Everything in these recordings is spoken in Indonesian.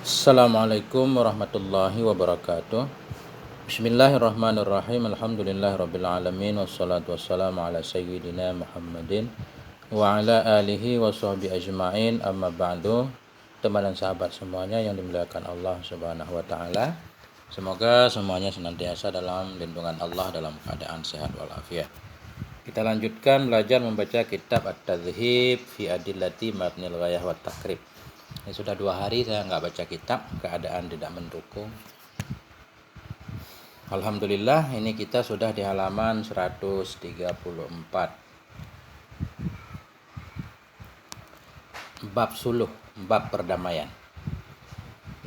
Assalamualaikum warahmatullahi wabarakatuh. Bismillahirrahmanirrahim. Alhamdulillahirabbil alamin wassalatu wassalamu ala sayyidina Muhammadin wa ala alihi washabbihi ajmain. Amma ba'du. Teman dan sahabat semuanya yang dimuliakan Allah Subhanahu wa taala. Semoga semuanya senantiasa dalam lindungan Allah dalam keadaan sehat walafiat. Kita lanjutkan belajar membaca kitab At-Tadhhib fi Adillati Mabnil Ghayah wa Takrib. Ini sudah 2 hari saya nggak baca kitab, keadaan tidak mendukung. Alhamdulillah, ini kita sudah di halaman 134. Bab suluh, bab perdamaian.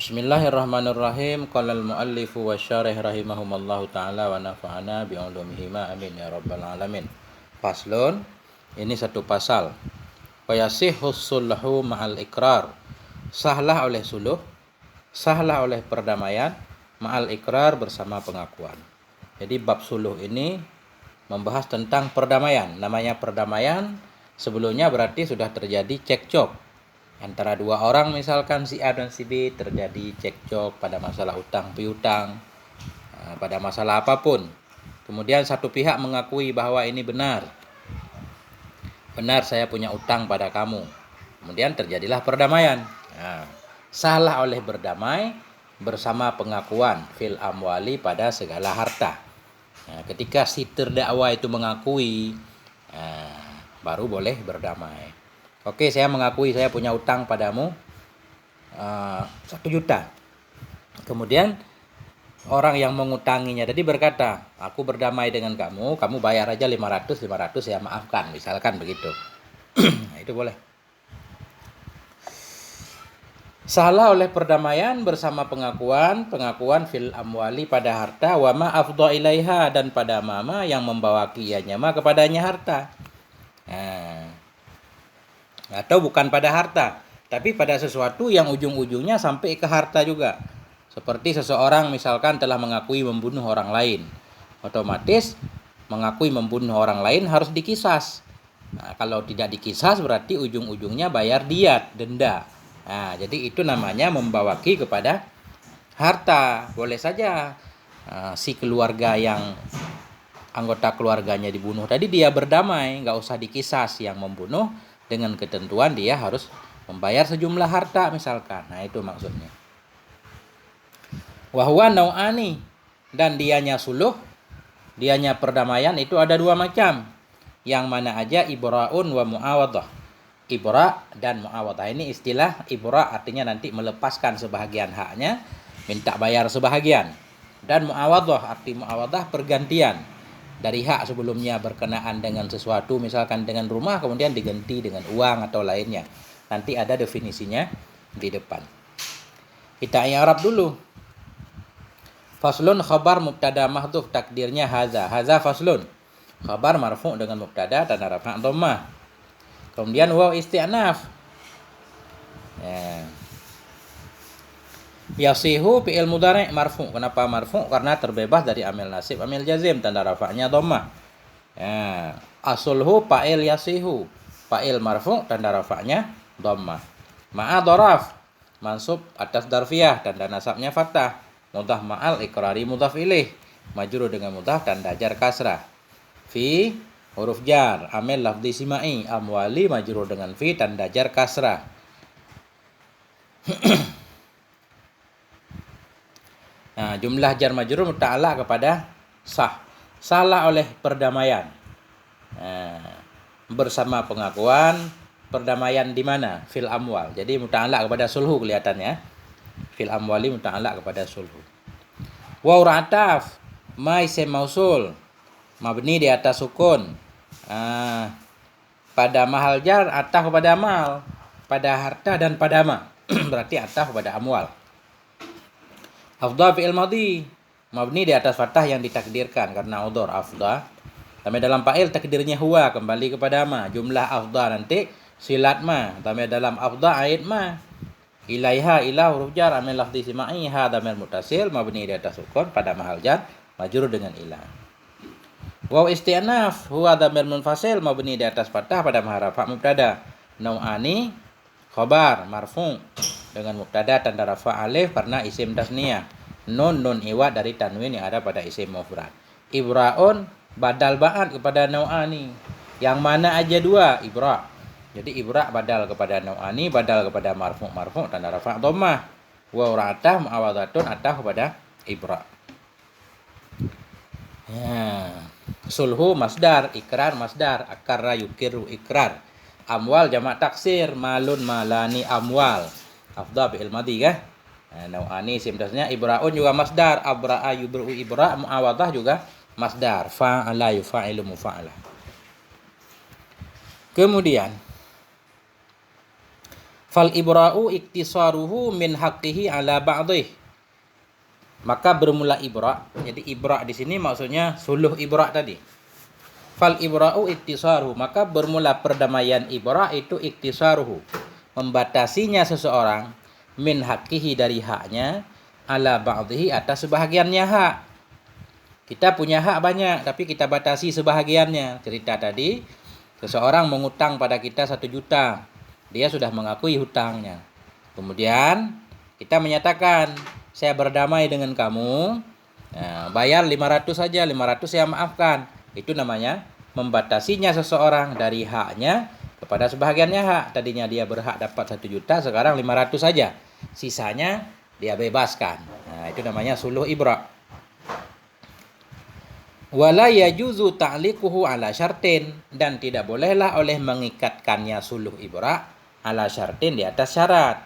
Bismillahirrahmanirrahim. Qala al-muallifu wa syarih rahimahumallahu ta'ala wa nafa'ana bi'ulumihima amin ya rabbal alamin. Faslun, ini satu pasal. Wa yasihhus sulhu ma'al ikrar. Sahlah oleh suluh, sahlah oleh perdamaian, ma'al ikrar bersama pengakuan. Jadi bab suluh ini membahas tentang perdamaian. Namanya perdamaian, sebelumnya berarti sudah terjadi cekcok antara dua orang, misalkan si A dan si B terjadi cekcok pada masalah utang piutang, pada masalah apapun. Kemudian satu pihak mengakui bahwa ini benar saya punya utang pada kamu. Kemudian terjadilah perdamaian. Nah, sahlah oleh berdamai bersama pengakuan fil amwali pada segala harta. Nah, ketika si terdakwa itu mengakui, baru boleh berdamai. Oke, saya mengakui saya punya utang padamu 1 juta. Kemudian orang yang mengutanginya tadi berkata, aku berdamai dengan kamu, kamu bayar aja 500 saya maafkan, misalkan begitu. Nah, itu boleh. Sahlah oleh perdamaian bersama pengakuan fil amwali pada harta, wa ma afdha ilaiha dan pada mama yang membawa kianya ma kepadanya harta. Nah, atau bukan pada harta, tapi pada sesuatu yang ujung-ujungnya sampai ke harta juga. Seperti seseorang misalkan telah mengakui membunuh orang lain, otomatis mengakui membunuh orang lain harus dikisas. Nah, kalau tidak dikisas berarti ujung-ujungnya bayar diat, denda. Nah, jadi itu namanya membawaki kepada harta. Boleh saja si keluarga yang anggota keluarganya dibunuh tadi dia berdamai, nggak usah dikisas yang membunuh, dengan ketentuan dia harus membayar sejumlah harta misalkan. Nah, itu maksudnya. Wahwa nau'ani, dan dianya suluh, dianya perdamaian itu ada 2 macam. Yang mana aja ibra'un wa mu'awadah. Ibra dan mu'awadah, ini istilah ibra artinya nanti melepaskan sebahagian haknya, minta bayar sebahagian. Dan mu'awadah, arti mu'awadah pergantian dari hak sebelumnya berkenaan dengan sesuatu, misalkan dengan rumah, kemudian diganti dengan uang atau lainnya. Nanti ada definisinya di depan. Kita i'rab dulu. Faslun khabar mubtada mahdhuf takdirnya haza. Haza faslun. Khabar marfu' dengan mubtada tanda rafa' dhammah. Kemudian waw isti'naf. Ya. Yasihu fi'il mudhari' marfu'. Kenapa marfu'? Karena terbebas dari amil nasib, amil jazim, tanda rafa'nya dhammah. Ya. Asulhu fa'il yasihu. Fa'il marfu', tanda rafa'nya dhammah. Ma'a dharaf, mansub atas darfiyah, tanda nasabnya fathah. Mudhaf ma'al ikrari mudhaf ilaih, majrur dengan mudhaf tanda jar kasrah. Fi huruf jar, amil lafzi simai, amwali majrur dengan fi tanda jar kasrah. Nah, jumlah jar majrur muta'allaq kepada sah. Salah oleh perdamaian. Nah, bersama pengakuan, perdamaian di mana? Fil amwal. Jadi muta'allaq kepada sulhu kelihatannya. Fil amwali muta'allaq kepada sulhu. Waw ra'taf, ma isim mausul, mabni di atas sukun. Pada mahal jar ataf kepada mal, pada harta dan pada ma. Berarti ataf kepada amwal. Afdha fi'il madhi, mabni di atas fathah yang ditakdirkan karena udhur afdha. Sampai dalam fa'il takdirnya huwa, kembali kepada ma. Jumlah afdha nanti silat ma. Sampai dalam afdha aid ma. Ilaiha ila huruf jar amil lafzi simai, ha dhamir muttasil mabni di atas sukun pada mahal jar majrur dengan ila. Waw isti'naf huwa dhamir munfasil mabni di atas fathah pada mahal rafa' mubtada. Nau'ani khabar marfu', dengan mubtada tanda rafa alif karena isim tasniyah. Nun iwad dari tanwin yang ada pada isim mufrad. Ibra'un badal ba'at kepada nau'ani. Yang mana aja dua ibra'. Jadi ibra' badal kepada nau'ani, badal kepada marfu' tanda rafa' dhammah. Wa ra'atah mu'awadhatun atah kepada ibra'. Ya. Sulhu masdar, ikrar masdar, akarra yukiru ikrar. Amwal jamak taksir, malun malani amwal. Afdal fi'il madhi kah? Nau'ani isim tasnya, ibra'un juga masdar, abra'a yubru ibra', mu'awadah juga masdar, fa'ala yufa'ilu mufa'ala. Kemudian fal ibra'u iktisaruhu min haqqihi ala ba'dih. Maka bermula ibra'. Jadi ibra' di sini maksudnya suluh ibra' tadi. Fal ibra'u iktisaruhu, maka bermula perdamaian ibra' itu iktisaruhu, membatasinya seseorang min haqqihi dari haknya ala ba'dhihi atas sebahagiannya hak. Kita punya hak banyak tapi kita batasi sebahagiannya. Cerita tadi, seseorang mengutang pada kita 1 juta. Dia sudah mengakui hutangnya. Kemudian kita menyatakan, saya berdamai dengan kamu, bayar 500 saja, 500 saya maafkan. Itu namanya membatasinya seseorang dari haknya kepada sebahagiannya hak. Tadinya dia berhak dapat 1 juta, sekarang 500 saja. Sisanya dia bebaskan. Nah, itu namanya suluh ibra'. Wala yajuzu ta'liquhu ala syartin, dan tidak bolehlah oleh mengikatkannya suluh ibra' ala syartin di atas syarat.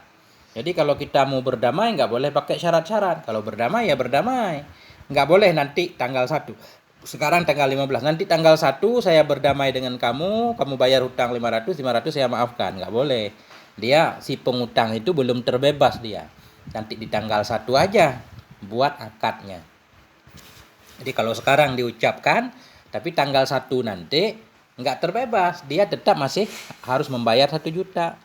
Jadi kalau kita mau berdamai nggak boleh pakai syarat-syarat. Kalau berdamai ya berdamai. Nggak boleh nanti tanggal 1. Sekarang tanggal 15. Nanti tanggal 1 saya berdamai dengan kamu bayar hutang 500 saya maafkan. Nggak boleh. Dia si pengutang itu belum terbebas dia. Nanti di tanggal 1 aja buat akadnya. Jadi kalau sekarang diucapkan tapi tanggal 1 nanti nggak terbebas, dia tetap masih harus membayar 1 juta.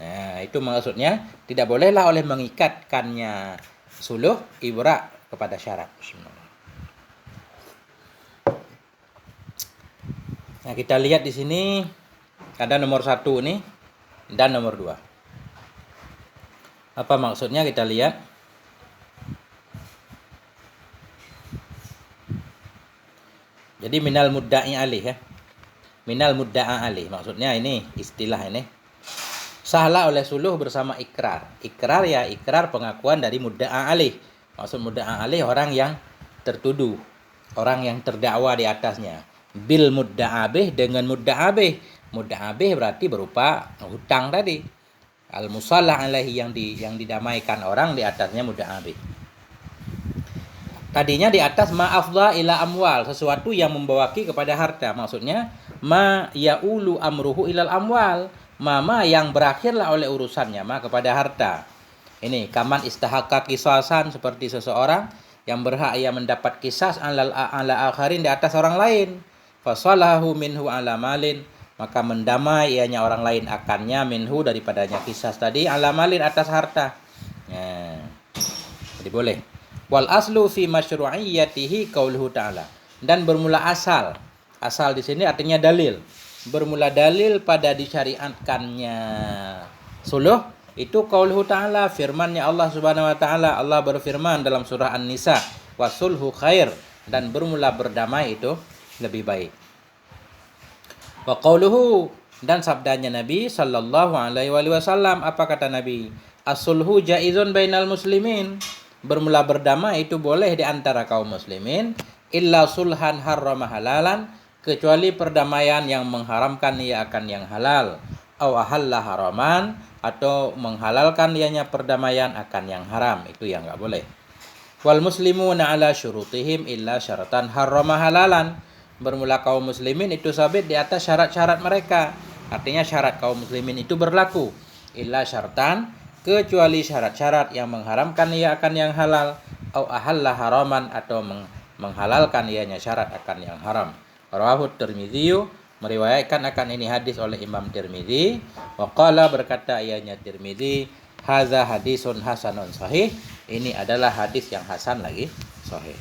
Nah, itu maksudnya tidak bolehlah oleh mengikatkannya suluh ibra' kepada syarat. Nah, kita lihat di sini ada nomor 1 nih dan nomor 2. Apa maksudnya kita lihat? Jadi minal mudda'i alih ya. Minal mudda'a alih. Maksudnya ini istilah ini. Sahlah oleh suluh bersama ikrar. Ikrar ya ikrar pengakuan dari mudda'a alih. Maksud mudda'a alih orang yang tertuduh. Orang yang terdakwa di atasnya. Bil mudda'a bih dengan mudda'a bih. Mudda'a bih berarti berupa hutang tadi. Al-musallah alaihi yang didamaikan orang di atasnya mudda'a bih. Tadinya di atas ma'afdha ila amwal, sesuatu yang membawaki kepada harta. Maksudnya ma ya'ulu amruhu ilal amwal, mama yang berakhirlah oleh urusannya ma kepada harta. Ini kaman istahaqqa qisasan, seperti seseorang yang berhak ia mendapat kisas ala akharin di atas orang lain. Fasalahu minhu ala malin, maka mendamai ianya orang lain akannya minhu daripadanya kisas tadi ala malin atas harta. Ya. Jadi boleh. Wal aslu fi masyru'iyyatihi qauluhu ta'ala. Dan bermula asal. Asal di sini artinya dalil. Bermula dalil pada disyariatkannya suluh itu qauluhu ta'ala, firman-Nya Allah Subhanahu wa taala. Allah berfirman dalam surah An-Nisa, wasulhu khair, dan bermula berdamai itu lebih baik. Wa qauluhu, dan sabdanya Nabi sallallahu alaihi wasallam, apa kata Nabi? As-sulhu jaizun bainal muslimin. Bermula berdamai itu boleh di antara kaum muslimin, illa sulhan harrama halalan, kecuali perdamaian yang mengharamkan ia akan yang halal, au ahalla haraman, atau menghalalkan ianya perdamaian akan yang haram, itu yang enggak boleh. Wal muslimuna ala syurutihim illa syaratan harrama halalan. Bermula kaum muslimin itu sabit di atas syarat-syarat mereka. Artinya syarat kaum muslimin itu berlaku. Illa syaratan, kecuali syarat-syarat yang mengharamkan ia akan yang halal, au ahalla haraman, atau menghalalkan ianya syarat akan yang haram. Rawahu Tirmidzi, meriwayatkan akan ini hadis oleh Imam Tirmidzi. Wa qala, berkata ianya Tirmidzi, hadza hadisun hasanun sahih. Ini adalah hadis yang hasan lagi sahih.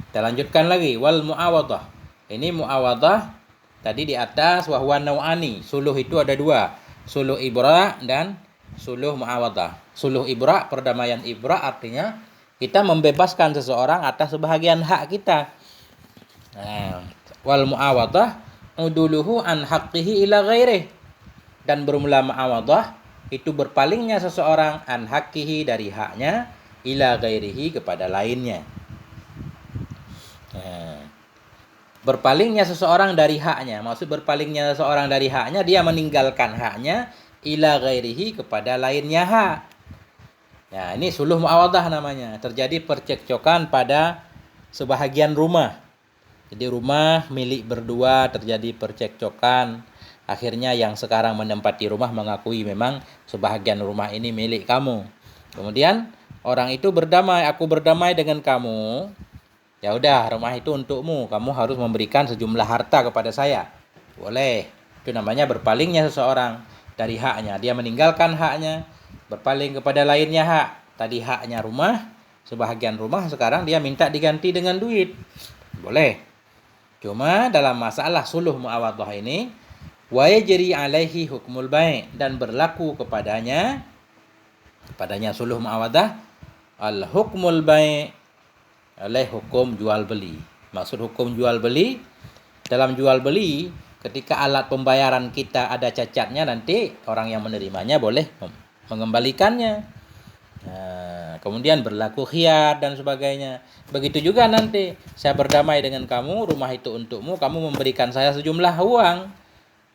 Kita lanjutkan lagi. Wal muawadah. Ini muawadah Tadi di atas wahwa nau'ani. Suluh itu ada dua. Suluh ibra dan suluh muawadah. Suluh ibra, perdamaian ibra artinya kita membebaskan seseorang atas sebahagian hak kita. Nah, wal muawadah uduluhu an haqqihi ila ghairih. Dan bermula muawadah itu berpalingnya seseorang an haqqihi dari haknya ila ghairihi kepada lainnya. Nah, berpalingnya seseorang dari haknya. Maksud berpalingnya seseorang dari haknya, dia meninggalkan haknya ila ghairihi kepada lainnya hak. Nah, ini suluh muawadah namanya. Terjadi percekcokan pada sebahagian rumah. Jadi rumah milik berdua terjadi percekcokan. Akhirnya yang sekarang menempati rumah mengakui memang sebahagian rumah ini milik kamu. Kemudian orang itu berdamai, aku berdamai dengan kamu. Ya udah, rumah itu untukmu. Kamu harus memberikan sejumlah harta kepada saya. Boleh. Itu namanya berpalingnya seseorang dari haknya. Dia meninggalkan haknya, berpaling kepada lainnya hak. Tadi haknya rumah, sebahagian rumah, sekarang dia minta diganti dengan duit. Boleh. Cuma dalam masalah suluh muawadhah ini, wa yajri alaihi hukmul bai', dan berlaku kepadanya suluh muawadhah al hukmul bai', oleh hukum jual beli. Maksud hukum jual beli, dalam jual beli ketika alat pembayaran kita ada cacatnya, nanti orang yang menerimanya boleh mengembalikannya. Nah, kemudian berlaku khiyar dan sebagainya. Begitu juga nanti saya berdamai dengan kamu, rumah itu untukmu, kamu memberikan saya sejumlah uang,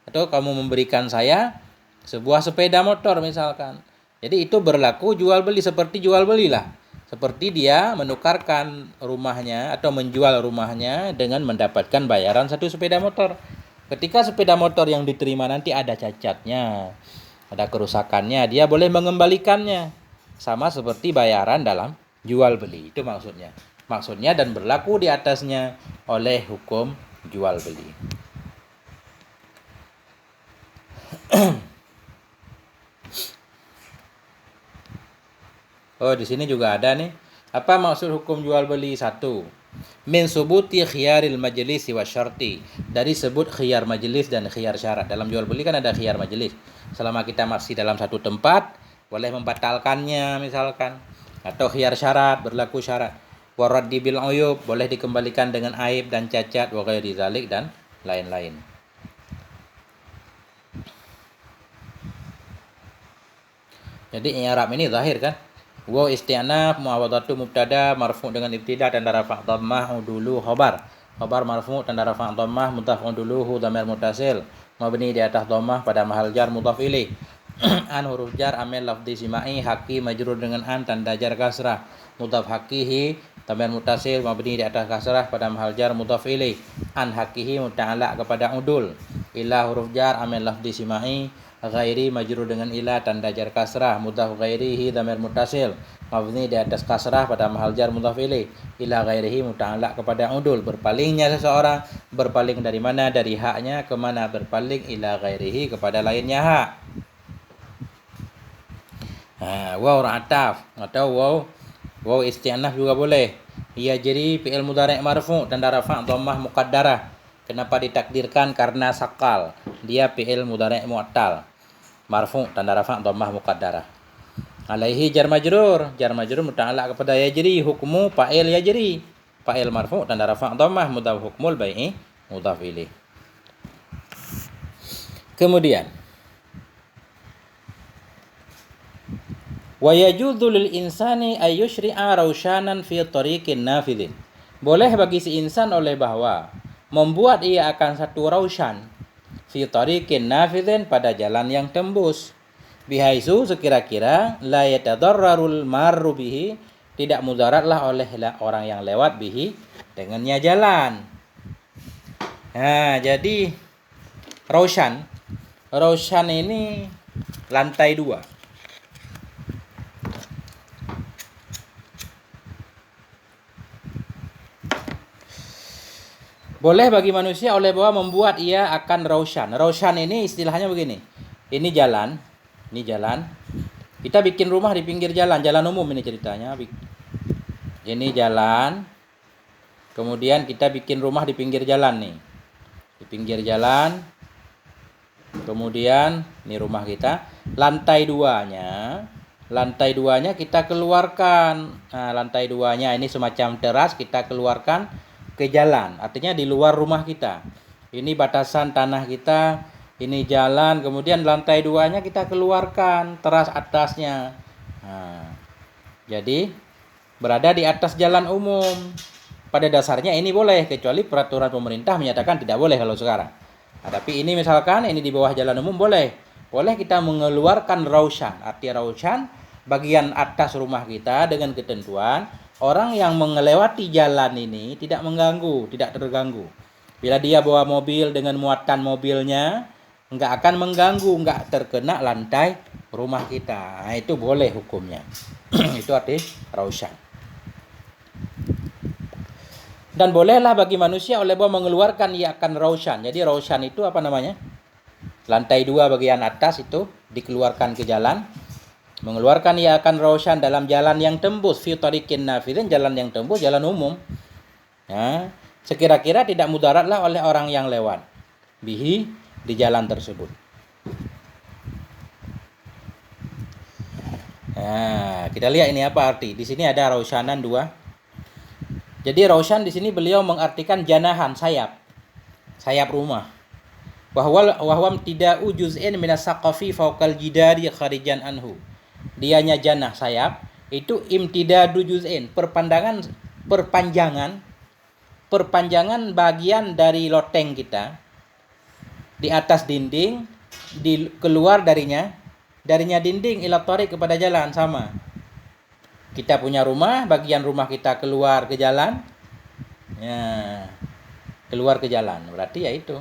atau kamu memberikan saya sebuah sepeda motor misalkan. Jadi itu berlaku jual beli, seperti jual belilah. Seperti dia menukarkan rumahnya atau menjual rumahnya dengan mendapatkan bayaran satu sepeda motor. Ketika sepeda motor yang diterima nanti ada cacatnya, ada kerusakannya, dia boleh mengembalikannya. Sama seperti bayaran dalam jual beli. Itu maksudnya. Maksudnya dan berlaku di atasnya oleh hukum jual beli. Oh, di sini juga ada nih. Apa maksud hukum jual beli? 1. Min subuti khiyaril majlis wa syarti. Dari sebut khiyar majlis dan khiyar syarat. Dalam jual beli kan ada khiyar majlis. Selama kita masih dalam satu tempat, boleh membatalkannya misalkan. Atau khiyar syarat, berlaku syarat. Waraddi bil uyub, boleh dikembalikan dengan aib dan cacat, wa ghairi dzalik, dan lain-lain. Jadi i'rab ini zahir kan? Wa isti'naf muawadatu mubtada marfu' dengan ibtida tanda rafa' dhammah dulu khabar. Khabar marfu' tanda rafa' dhammah mudhaf duluhu dhamir muttasil mabni di atas dhammah pada mahal jar mudhaf ilaih. An huruf jar amil lafzi simai haqi majrur dengan an tanda jar kasrah mudhaf haqihi dhamir muttasil mabni di atas kasrah pada mahal jar mudhaf ilaih. An haqihi muta'allaq kepada udul. Ila huruf jar amil lafzi simai ghairi majrur dengan ila tanda jar kasrah mudhaf ghairihi dhamir muttasil mabni di atas kasrah pada mahal jar mudhaf ilaih. Ila ghairihi muta'allaq kepada udul. Berpalingnya seseorang, berpaling dari mana? Dari haknya ke mana? Berpaling ila ghairihi kepada lainnya hak. Nah, waw ataf atau waw isti'naf juga boleh. Ia jadi fi'il mudhari' marfu' tanda rafa' dhammah muqaddarah. Kenapa ditakdirkan? Karena sakal. Dia fi'il mudhari' mu'tal. Marfu' tanda rafa' dhammah muqaddarah. Alaihi jar majrur muta'allaq kepada yajri hukmu fa'il yajri. Fa'il marfu' tanda rafa' dhammah mudhaf hukmul bai'i mudhaf ilaih. Kemudian wa yajuzu lil insani ay yushri'a raushanan fi tariqin nafidin. Boleh bagi si insan oleh bahwa membuat ia akan satu raushan fi tariqin nafidin pada jalan yang tembus. Bihaisu sekira-kira la yatadarrarul marru bihi, tidak mudaratlah oleh orang yang lewat bihi dengannya jalan. Nah, jadi raushan ini lantai 2. Boleh bagi manusia oleh bahwa membuat ia akan raushan. Raushan ini istilahnya begini. Ini jalan. Kita bikin rumah di pinggir jalan umum ini ceritanya. Ini jalan. Kemudian kita bikin rumah di pinggir jalan nih. Di pinggir jalan. Kemudian ini rumah kita, lantai duanya kita keluarkan. Nah, lantai duanya ini semacam teras, kita keluarkan ke jalan, artinya di luar rumah kita. Ini batasan tanah kita, ini jalan, kemudian lantai duanya kita keluarkan, teras atasnya. Nah, jadi berada di atas jalan umum. Pada dasarnya ini boleh, kecuali peraturan pemerintah menyatakan tidak boleh kalau sekarang. Nah, tapi ini misalkan ini di bawah jalan umum boleh kita mengeluarkan raushan. Arti raushan bagian atas rumah kita dengan ketentuan orang yang melewati jalan ini tidak mengganggu, tidak terganggu. Bila dia bawa mobil dengan muatan mobilnya, nggak akan mengganggu, nggak terkena lantai rumah kita. Nah, itu boleh hukumnya. Itu arti raushan. Dan bolehlah bagi manusia oleh Allah mengeluarkan ia akan raushan. Jadi raushan itu apa namanya? Lantai 2 bagian atas itu dikeluarkan ke jalan. Mengeluarkan ia akan raushan dalam jalan yang tembus. Fi tariqin nafidhin, jalan yang tembus, jalan umum. Nah, sekira-kira tidak mudaratlah oleh orang yang lewat. Bihi, di jalan tersebut. Nah, kita lihat ini apa arti. Di sini ada raushanan 2. Jadi raushan di sini beliau mengartikan janahan, sayap rumah. Wahwam tidak juz'in minas saqafi fawqal jidari kharijan anhu. Dianya janah sayap itu imtidadu juz'in, perpanjangan bagian dari loteng kita di atas dinding, keluar darinya dinding ila thariq kepada jalan sama. Kita punya rumah, bagian rumah kita keluar ke jalan. Ya, keluar ke jalan. Berarti ya itu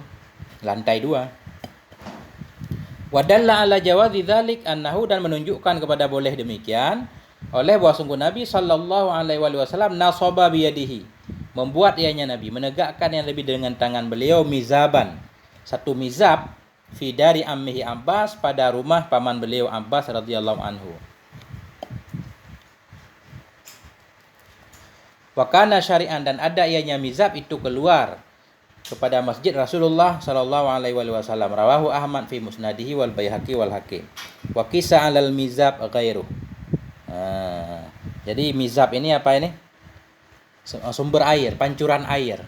lantai 2. Wadalla ala jawazi dzalik annahu, dan menunjukkan kepada boleh demikian oleh bahwa sungguh Nabi sallallahu alaihi wasallam nasaba biyadihi, membuat ianya Nabi menegakkan yang lebih dengan tangan beliau mizaban, satu mizab fi dari ammihi Abbas, pada rumah paman beliau Abbas radhiyallahu anhu. Wakana syari'an, dan ada ianya mizab itu keluar kepada masjid Rasulullah sallallahu alaihi wasallam. Rawahu Ahmad fi musnadihi wal Baihaqi wal Hakim. Wa qisa 'alal mizab ghairu. Jadi mizab ini apa ini? Sumber air, pancuran air.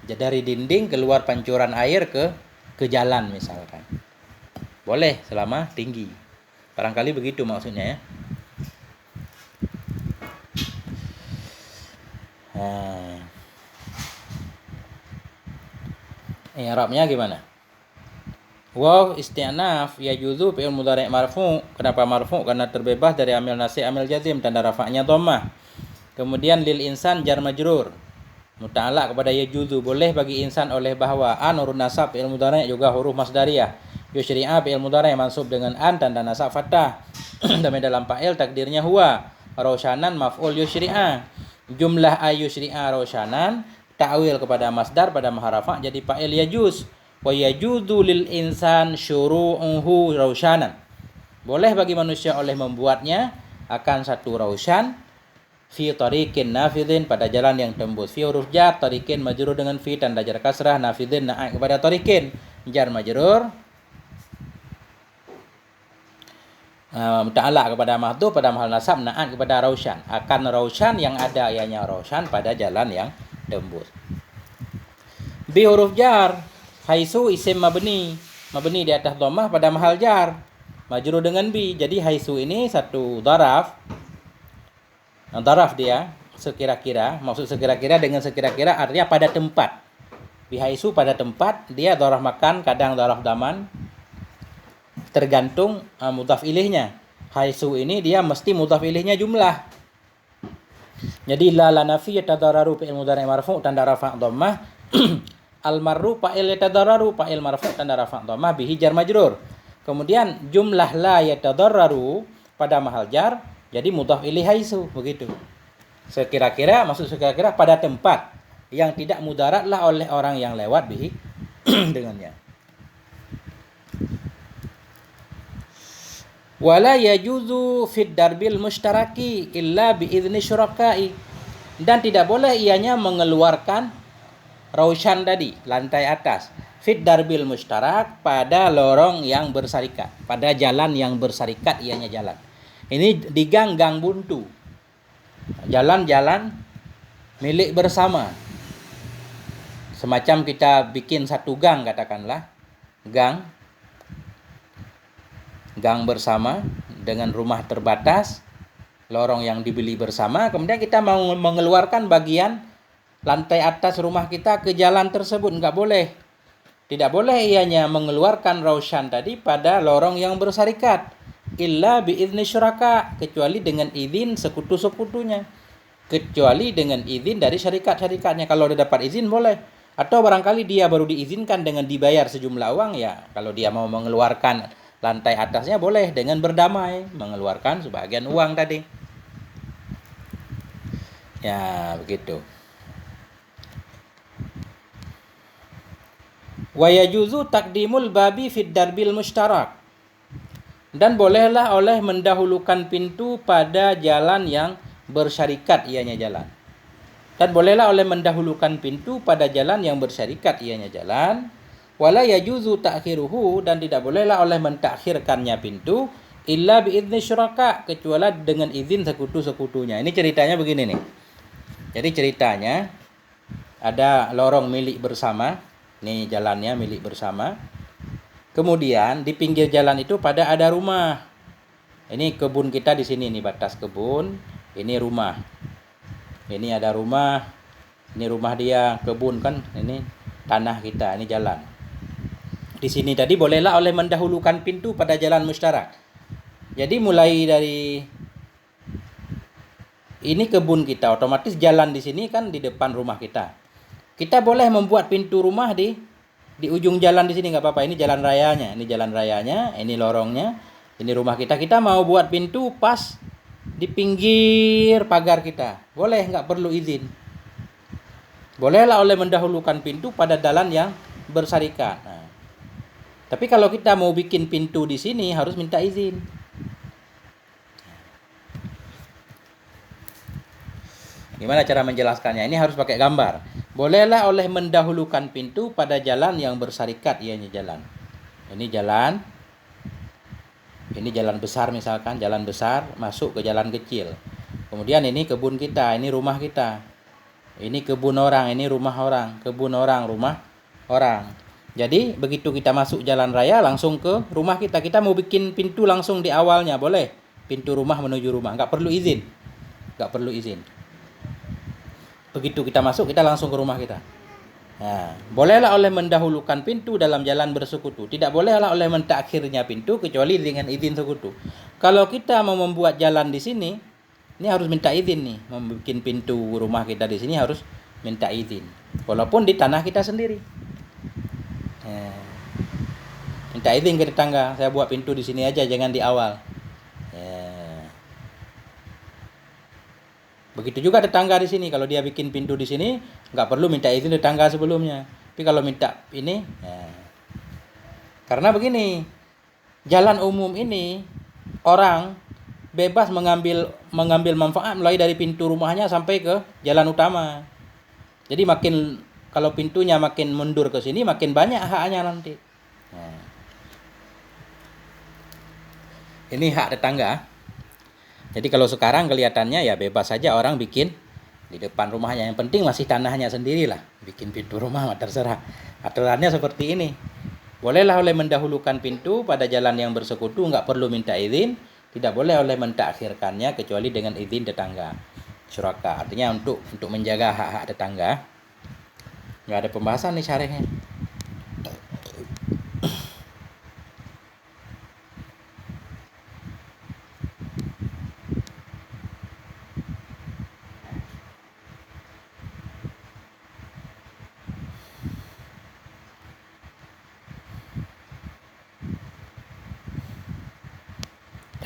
Jadi dari dinding keluar pancuran air ke jalan misalkan. Boleh selama tinggi. Barangkali begitu maksudnya ya. I'rabnya gimana? Waw isti'naf yajuzu fi'il mudhari' marfu'. Kenapa marfu'? Karena terbebas dari amil nasib, amil jazim, tanda rafa'nya dhammah. Kemudian lil insan jar majrur. Muta'allaq kepada yajuzu, boleh bagi insan oleh bahwa. An huruf nasab fi'il mudhari' juga huruf masdariyah. Yusyri'a fi'il mudhari' mansub dengan an, tanda nasab fathah. Dan dalam fa'il takdirnya huwa. Raushanan maf'ul yusyri'a. Jumlah ayyusyri'a raushanan, ta'wil kepada masdar pada maharafa jadi fa'il yajuz. Wa yajuzu lil insan syuru'uhu raushanan, boleh bagi manusia oleh membuatnya akan satu raushan fi tariqin nafidhin, pada jalan yang tembus. Fi huruf jar, tariqin majrur dengan fi, tanda jar kasrah, nafidhin na'at kepada tariqin, jar majrur muta'allaq kepada mahdhuf pada mahal nasab, na'at kepada raushan, akan raushan yang ada ianya raushan pada jalan yang tembus. Bi huruf jar, haisu isim mabni di atas dhammah pada mahal jar, majrur dengan bi. Jadi haisu ini satu daraf dia sekira-kira, maksud sekira-kira dengan sekira-kira artinya pada tempat. Bi haisu pada tempat, dia daraf makan, kadang daraf daman, tergantung mudhaf ilihnya. Haisu ini dia mesti mudhaf ilihnya jumlah. Jadi la nafi yatadararu fi'il mudhari' marfu' tanda rafa' dhammah. Al marru fa'il yatadararu fa'il marfu' tanda rafa' dhammah bihi jar majrur. Kemudian jumlah la yatadararu pada mahal jar jadi mudhaf ilih haisu, begitu. Sekira-kira, maksud sekira-kira pada tempat yang tidak mudaratlah oleh orang yang lewat bihi dengannya. Wala yajuzu fid darbil mushtaraki illa bi idzni syurakai, dan tidak boleh ianya mengeluarkan raushan tadi lantai atas fit darbil mustarak, pada lorong yang bersarikat, pada jalan yang bersarikat ianya jalan. Ini di gang buntu, jalan-jalan milik bersama. Semacam kita bikin satu gang, katakanlah gang bersama dengan rumah terbatas, lorong yang dibeli bersama, kemudian kita mau mengeluarkan bagian lantai atas rumah kita ke jalan tersebut, nggak boleh. Tidak boleh ianya mengeluarkan raushan tadi pada lorong yang bersarikat, illa biizni syuraka, kecuali dengan izin sekutu-sekutunya, kecuali dengan izin dari syarikat-syarikatnya. Kalau dia dapat izin boleh, atau barangkali dia baru diizinkan dengan dibayar sejumlah uang, ya kalau dia mau mengeluarkan lantai atasnya boleh dengan berdamai mengeluarkan sebagian uang tadi. Ya, begitu. Wa yajuzu taqdimul babi fid darbil mustarak. Dan bolehlah oleh mendahulukan pintu pada jalan yang bersyarikat ianya jalan. Dan bolehlah oleh mendahulukan pintu pada jalan yang bersyarikat ianya jalan. Wala yajuzu ta'khiruhu, dan tidak bolehlah oleh mentakhirkannya pintu illa biizni syuraka, kecuali dengan izin sekutu-sekutunya. Ini ceritanya begini nih. Jadi ceritanya ada lorong milik bersama. Ini jalannya milik bersama. Kemudian di pinggir jalan itu pada ada rumah. Ini kebun kita di sini, nih batas kebun. Ini rumah. Ini ada rumah. Ini rumah dia, kebun kan. Ini tanah kita, ini jalan. Di sini tadi bolehlah oleh mendahulukan pintu pada jalan musyarak. Jadi mulai dari ini kebun kita, otomatis jalan di sini kan di depan rumah kita. Kita boleh membuat pintu rumah di ujung jalan di sini, nggak apa-apa. Ini jalan rayanya, ini lorongnya, ini rumah kita. Kita mau buat pintu pas di pinggir pagar kita, boleh, nggak perlu izin. Bolehlah oleh mendahulukan pintu pada jalan yang bersarikat. Nah, tapi kalau kita mau bikin pintu di sini harus minta izin. Gimana cara menjelaskannya? Ini harus pakai gambar. Bolehlah oleh mendahulukan pintu pada jalan yang bersarikat ianya jalan. Ini jalan. Ini jalan besar misalkan, jalan besar masuk ke jalan kecil. Kemudian ini kebun kita, ini rumah kita. Ini kebun orang, ini rumah orang, kebun orang, rumah orang. Jadi begitu kita masuk jalan raya langsung ke rumah kita. Kita mau bikin pintu langsung di awalnya, boleh. Pintu rumah menuju rumah, nggak perlu izin. Nggak perlu izin. Begitu kita masuk, kita langsung ke rumah kita. Nah, bolehlah oleh mendahulukan pintu dalam jalan bersekutu. Tidak bolehlah oleh mentakhirnya pintu kecuali dengan izin sekutu. Kalau kita mau membuat jalan di sini, ini harus minta izin nih. Membuat pintu rumah kita di sini harus minta izin. Walaupun di tanah kita sendiri. Nah, minta izin ke tetangga. Saya buat pintu di sini aja, jangan di awal. Begitu juga tetangga di sini, kalau dia bikin pintu di sini nggak perlu minta izin tetangga sebelumnya. Tapi kalau minta ini, karena begini, jalan umum ini orang bebas mengambil manfaat mulai dari pintu rumahnya sampai ke jalan utama. Jadi makin kalau pintunya makin mundur ke sini, makin banyak haknya nanti. Ini hak tetangga. Jadi kalau sekarang kelihatannya ya bebas saja orang bikin di depan rumahnya. Yang penting masih tanahnya sendirilah. Bikin pintu rumah terserah. Aturannya seperti ini. Bolehlah oleh mendahulukan pintu pada jalan yang bersekutu, nggak perlu minta izin. Tidak boleh oleh mentakhirkannya kecuali dengan izin tetangga. Syuraka, artinya untuk menjaga hak-hak tetangga. Nggak ada pembahasan nih syarihnya.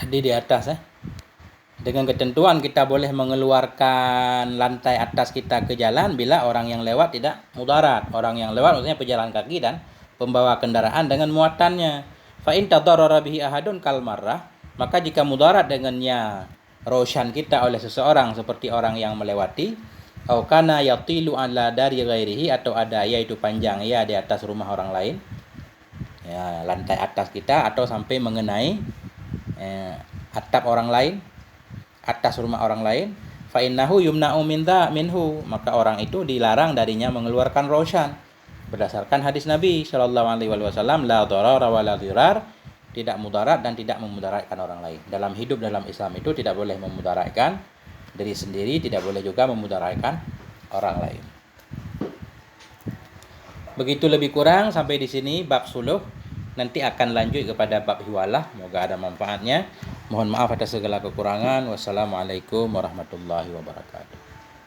Di atas dengan ketentuan kita boleh mengeluarkan lantai atas kita ke jalan bila orang yang lewat tidak mudarat. Orang yang lewat maksudnya pejalan kaki dan pembawa kendaraan dengan muatannya. Fa in tadarrara bihi ahadun kal marrah, maka jika mudarat dengannya roshan kita oleh seseorang seperti orang yang melewati, Au kana yatilu ala dari ghairihi, atau ada ya itu panjang ya di atas rumah orang lain. Ya, lantai atas kita atau sampai mengenai atap orang lain, atas rumah orang lain. Fa innahu yumna'u minhu, maka orang itu dilarang darinya mengeluarkan roshan. Berdasarkan hadis Nabi Shallallahu alaihi wasallam, la darara wa la dirar, tidak mudarat dan tidak memudaratkan orang lain. Dalam hidup dalam Islam itu tidak boleh memudaratkan diri sendiri, tidak boleh juga memudaratkan orang lain. Begitu lebih kurang sampai di sini bab suluh. Nanti akan lanjut kepada bab hiwalah. Semoga ada manfaatnya. Mohon maaf atas segala kekurangan. Wassalamualaikum warahmatullahi wabarakatuh.